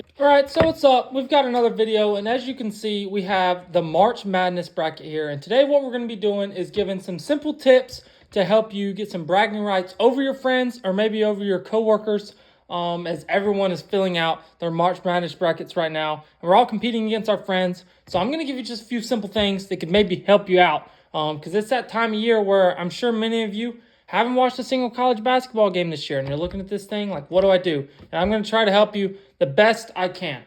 All right, so what's up? We've got another video, and as you can see, we have the March Madness bracket here. And today what we're going to be doing is giving some simple tips to help you get some bragging rights over your friends or maybe over your coworkers, as everyone is filling out their March Madness brackets right now. And we're all competing against our friends. So I'm going to give you just a few simple things that could maybe help you out, because it's that time of year where I'm sure many of you haven't watched a single college basketball game this year, and you're looking at this thing like, what do I do? And I'm going to try to help you the best I can.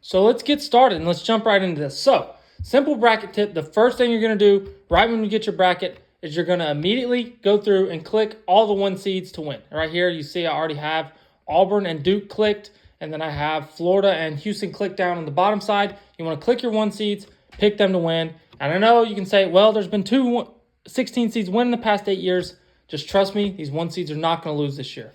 So let's get started and let's jump right into this. So, simple bracket tip. The first thing you're going to do right when you get your bracket is you're going to immediately go through and click all the 1 seeds to win. Right here, you see I already have Auburn and Duke clicked, and then I have Florida and Houston clicked down on the bottom side. You want to click your 1 seeds, pick them to win. And I know you can say, well, there's been 16 seeds win in the past 8 years. Just trust me, these 1 seeds are not going to lose this year.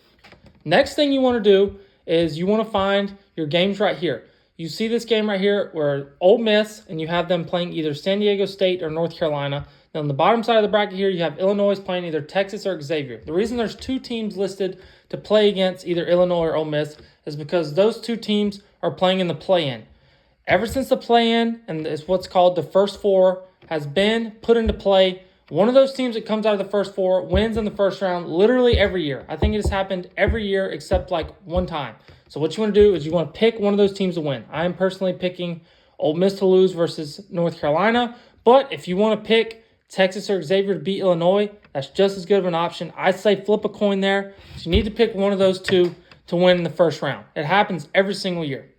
Next thing you want to do is you want to find your games right here. You see this game right here where Ole Miss, and you have them playing either San Diego State or North Carolina. Then on the bottom side of the bracket here, you have Illinois playing either Texas or Xavier. The reason there's 2 teams listed to play against either Illinois or Ole Miss is because those 2 teams are playing in the play-in. Ever since the play-in, and it's what's called the first 4, has been put into play, one of those teams that comes out of the first 4 wins in the first round literally every year. I think it has happened every year except like one time. So what you want to do is you want to pick one of those teams to win. I am personally picking Ole Miss to lose versus North Carolina. But if you want to pick Texas or Xavier to beat Illinois, that's just as good of an option. I say flip a coin there. So you need to pick one of those 2 to win in the first round. It happens every single year.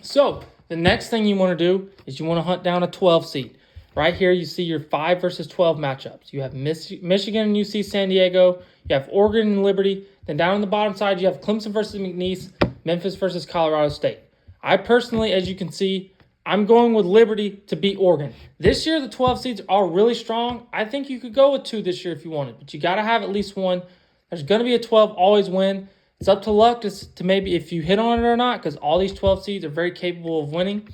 So the next thing you want to do is you want to hunt down a 12 seed. Right here, you see your 5 versus 12 matchups. You have Michigan and UC San Diego. You have Oregon and Liberty. Then down on the bottom side, you have Clemson versus McNeese, Memphis versus Colorado State. I personally, as you can see, I'm going with Liberty to beat Oregon. This year, the 12 seeds are really strong. I think you could go with 2 this year if you wanted, but you got to have at least 1. There's going to be a 12 always win. It's up to luck to maybe if you hit on it or not, because all these 12 seeds are very capable of winning.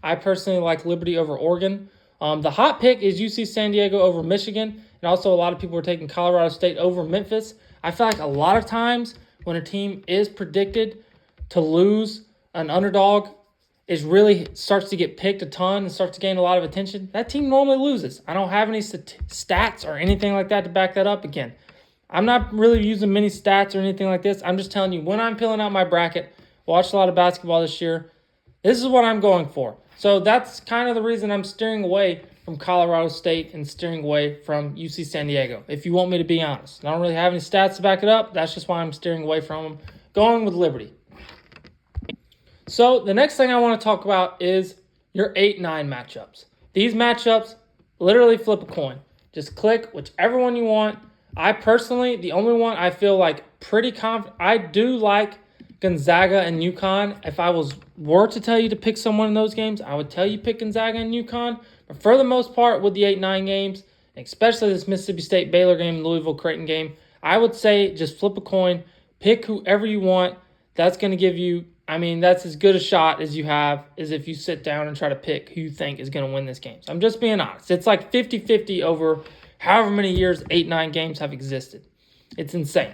I personally like Liberty over Oregon. The hot pick is UC San Diego over Michigan, and also a lot of people are taking Colorado State over Memphis. I feel like a lot of times when a team is predicted to lose, an underdog is really starts to get picked a ton and starts to gain a lot of attention. That team normally loses. I don't have any stats or anything like that to back that up again. I'm not really using many stats or anything like this. I'm just telling you, when I'm filling out my bracket, watched a lot of basketball this year, this is what I'm going for. So that's kind of the reason I'm steering away from Colorado State and steering away from UC San Diego, if you want me to be honest. I don't really have any stats to back it up. That's just why I'm steering away from them, going with Liberty. So the next thing I want to talk about is your 8-9 matchups. These matchups, literally flip a coin. Just click whichever one you want. I personally, the only one I feel like pretty confident, I do like Gonzaga and UConn. If I were to tell you to pick someone in those games, I would tell you pick Gonzaga and UConn. But for the most part, with the 8-9 games, especially this Mississippi State Baylor game, Louisville Creighton game, I would say just flip a coin, pick whoever you want. That's going to give you, that's as good a shot as you have as if you sit down and try to pick who you think is going to win this game. So I'm just being honest. It's like 50-50 over however many years 8-9 games have existed. It's insane.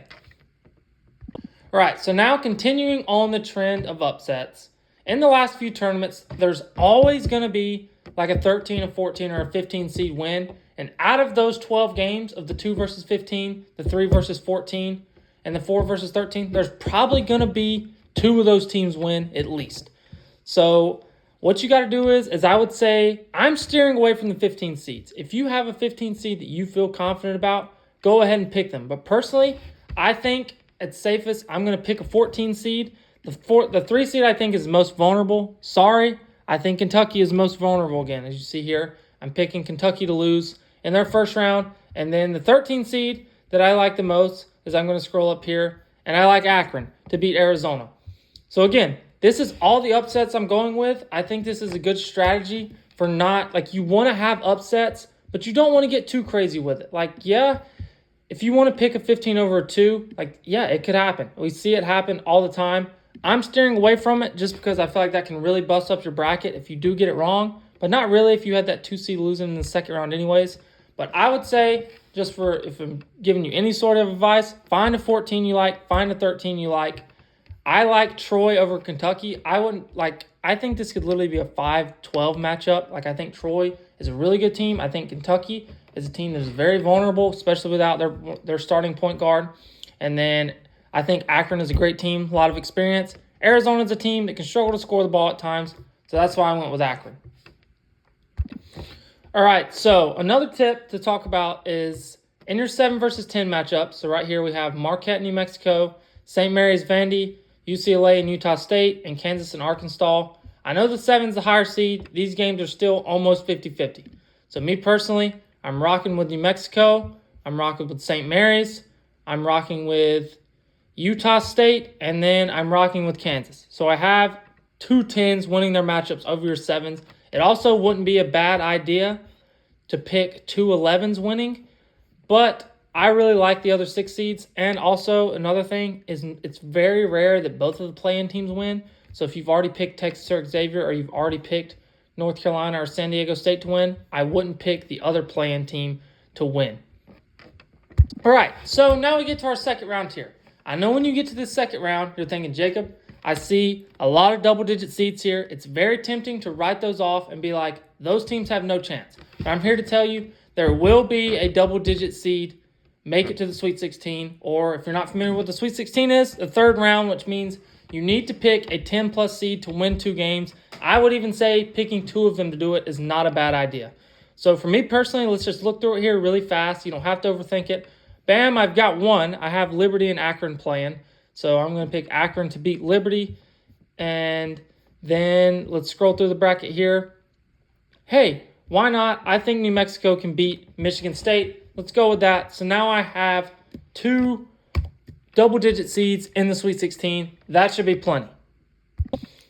All right, so now continuing on the trend of upsets. In the last few tournaments, there's always going to be like a 13, a 14, or a 15 seed win. And out of those 12 games of the 2 versus 15, the 3 versus 14, and the 4 versus 13, there's probably going to be 2 of those teams win at least. So what you got to do is I would say I'm steering away from the 15 seeds. If you have a 15 seed that you feel confident about, go ahead and pick them. But personally, I think it's safest, I'm going to pick a 14 seed. The 3 seed I think is most vulnerable. Sorry, I think Kentucky is most vulnerable again. As you see here, I'm picking Kentucky to lose in their first round. And then the 13 seed that I like the most is I'm going to scroll up here, and I like Akron to beat Arizona. So again, this is all the upsets I'm going with. I think this is a good strategy for not, like, you want to have upsets, but you don't want to get too crazy with it. Like, yeah, if you want to pick a 15 over a 2, yeah, it could happen. We see it happen all the time. I'm steering away from it just because I feel like that can really bust up your bracket if you do get it wrong, but not really if you had that 2 seed losing in the second round anyways. But I would say, just for if I'm giving you any sort of advice, find a 14 you like, find a 13 you like. I like Troy over Kentucky. I think this could literally be a 5-12 matchup. Like, I think Troy is a really good team. I think Kentucky is a team that is very vulnerable, especially without their starting point guard. And then I think Akron is a great team, a lot of experience. Arizona is a team that can struggle to score the ball at times, so that's why I went with Akron. All right, so another tip to talk about is in your 7 versus 10 matchup. So right here we have Marquette, New Mexico, St. Mary's, Vandy, UCLA and Utah State, and Kansas and Arkansas. I know the 7's the higher seed. These games are still almost 50-50. So me personally, I'm rocking with New Mexico. I'm rocking with St. Mary's. I'm rocking with Utah State, and then I'm rocking with Kansas. So I have 2 10s winning their matchups over your 7s. It also wouldn't be a bad idea to pick 2 11s winning, but I really like the other 6 seeds. And also another thing is it's very rare that both of the play-in teams win. So if you've already picked Texas or Xavier, or you've already picked North Carolina or San Diego State to win, I wouldn't pick the other play-in team to win. All right, so now we get to our second round here. I know when you get to this second round, you're thinking, Jacob, I see a lot of double-digit seeds here. It's very tempting to write those off and be like, those teams have no chance. But I'm here to tell you there will be a double-digit seed make it to the Sweet 16. Or if you're not familiar with what the Sweet 16 is, the third round, which means you need to pick a 10-plus seed to win 2 games. I would even say picking 2 of them to do it is not a bad idea. So for me personally, let's just look through it here really fast. You don't have to overthink it. Bam, I've got 1. I have Liberty and Akron playing. So I'm going to pick Akron to beat Liberty. And then let's scroll through the bracket here. Hey, why not? I think New Mexico can beat Michigan State. Let's go with that. So now I have 2 double-digit seeds in the Sweet 16. That should be plenty.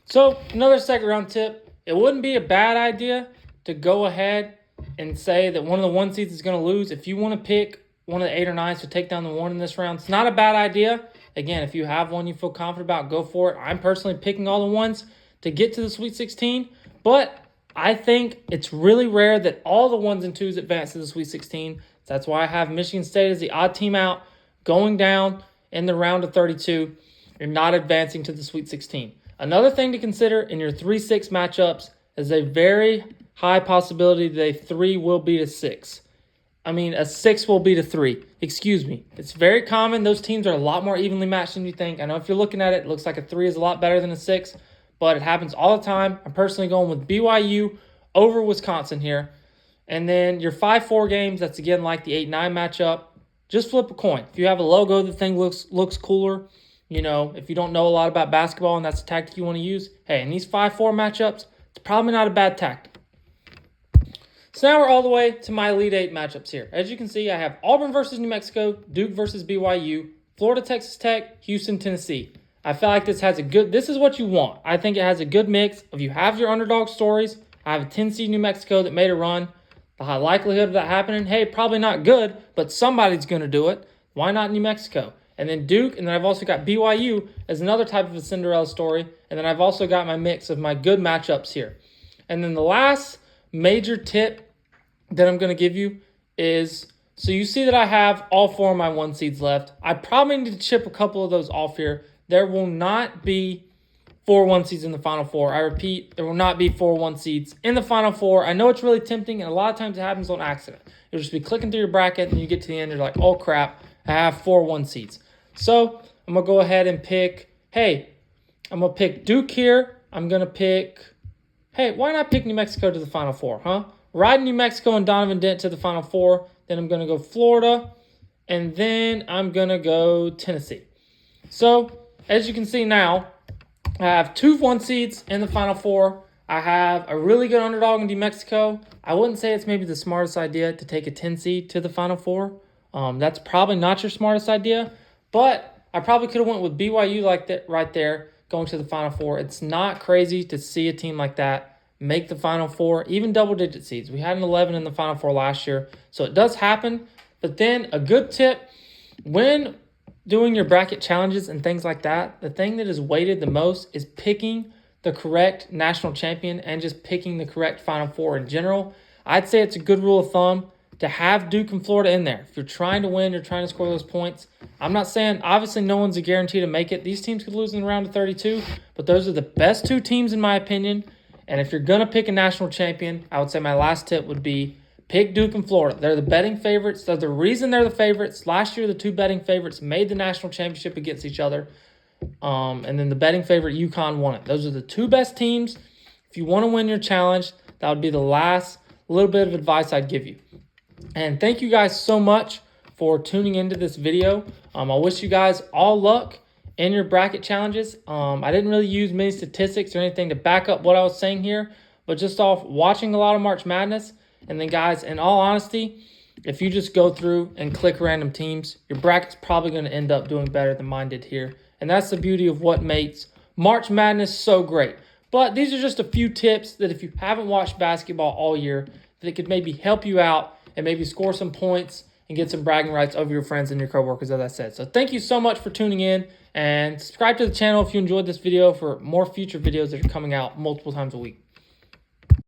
So another second round tip. It wouldn't be a bad idea to go ahead and say that one of the 1 seeds is going to lose. If you want to pick one of the 8 or 9s to take down the 1 in this round, it's not a bad idea. Again, if you have one you feel confident about, go for it. I'm personally picking all the 1s to get to the Sweet 16, but I think it's really rare that all the 1s and 2s advance to the Sweet 16. That's why I have Michigan State as the odd team out, going down in the round of 32. You're not advancing to the Sweet 16. Another thing to consider in your 3-6 matchups is a very high possibility that a 3 will beat a 6. A 6 will beat a 3. Excuse me. It's very common. Those teams are a lot more evenly matched than you think. I know if you're looking at it, it looks like a 3 is a lot better than a 6, but it happens all the time. I'm personally going with BYU over Wisconsin here. And then your 5-4 games, that's again like the 8-9 matchup. Just flip a coin. If you have a logo, the thing looks cooler. If you don't know a lot about basketball and that's a tactic you want to use, hey, in these 5-4 matchups, it's probably not a bad tactic. So now we're all the way to my Elite 8 matchups here. As you can see, I have Auburn versus New Mexico, Duke versus BYU, Florida, Texas Tech, Houston, Tennessee. I feel like this is what you want. I think it has a good mix of you have your underdog stories. I have a 10-seed New Mexico that made a run. The high likelihood of that happening, hey, probably not good, but somebody's going to do it. Why not New Mexico? And then Duke, and then I've also got BYU as another type of a Cinderella story. And then I've also got my mix of my good matchups here. And then the last major tip that I'm going to give you is, so you see that I have all 4 of my 1 seeds left. I probably need to chip a couple of those off here. There will not be 4 1 seeds in the Final Four. I repeat, there will not be 4 1 seeds in the Final Four. I know it's really tempting, and a lot of times it happens on accident. You'll just be clicking through your bracket, and you get to the end, you're like, oh crap, I have 4 1 seeds. So I'm going to go ahead and pick, I'm going to pick Duke here. I'm going to pick, why not pick New Mexico to the Final Four, huh? Ride New Mexico and Donovan Dent to the Final Four. Then I'm going to go Florida. And then I'm going to go Tennessee. So, as you can see now, I have 2 1 seeds in the Final Four. I have a really good underdog in New Mexico. I wouldn't say it's maybe the smartest idea to take a 10 seed to the Final Four. That's probably not your smartest idea. But I probably could have went with BYU like that right there, going to the Final Four. It's not crazy to see a team like that make the Final Four, even double-digit seeds. We had an 11 in the Final Four last year, so it does happen. But then a good tip, when doing your bracket challenges and things like that, the thing that is weighted the most is picking the correct national champion and just picking the correct Final Four in general. I'd say it's a good rule of thumb to have Duke and Florida in there. If you're trying to win, you're trying to score those points. I'm not saying, obviously, no one's a guarantee to make it. These teams could lose in the round of 32, but those are the best two teams, in my opinion. And if you're going to pick a national champion, I would say my last tip would be pick Duke and Florida. They're the betting favorites. They're the reason they're the favorites. Last year, the two betting favorites made the national championship against each other. And then the betting favorite, UConn, won it. Those are the two best teams. If you want to win your challenge, that would be the last little bit of advice I'd give you. And thank you guys so much for tuning into this video. I wish you guys all luck in your bracket challenges. I didn't really use many statistics or anything to back up what I was saying here, but just off watching a lot of March Madness. And then, guys, in all honesty, if you just go through and click random teams, your bracket's probably going to end up doing better than mine did here. And that's the beauty of what makes March Madness so great. But these are just a few tips that if you haven't watched basketball all year, that it could maybe help you out and maybe score some points and get some bragging rights over your friends and your coworkers, as I said. So thank you so much for tuning in, and subscribe to the channel if you enjoyed this video for more future videos that are coming out multiple times a week.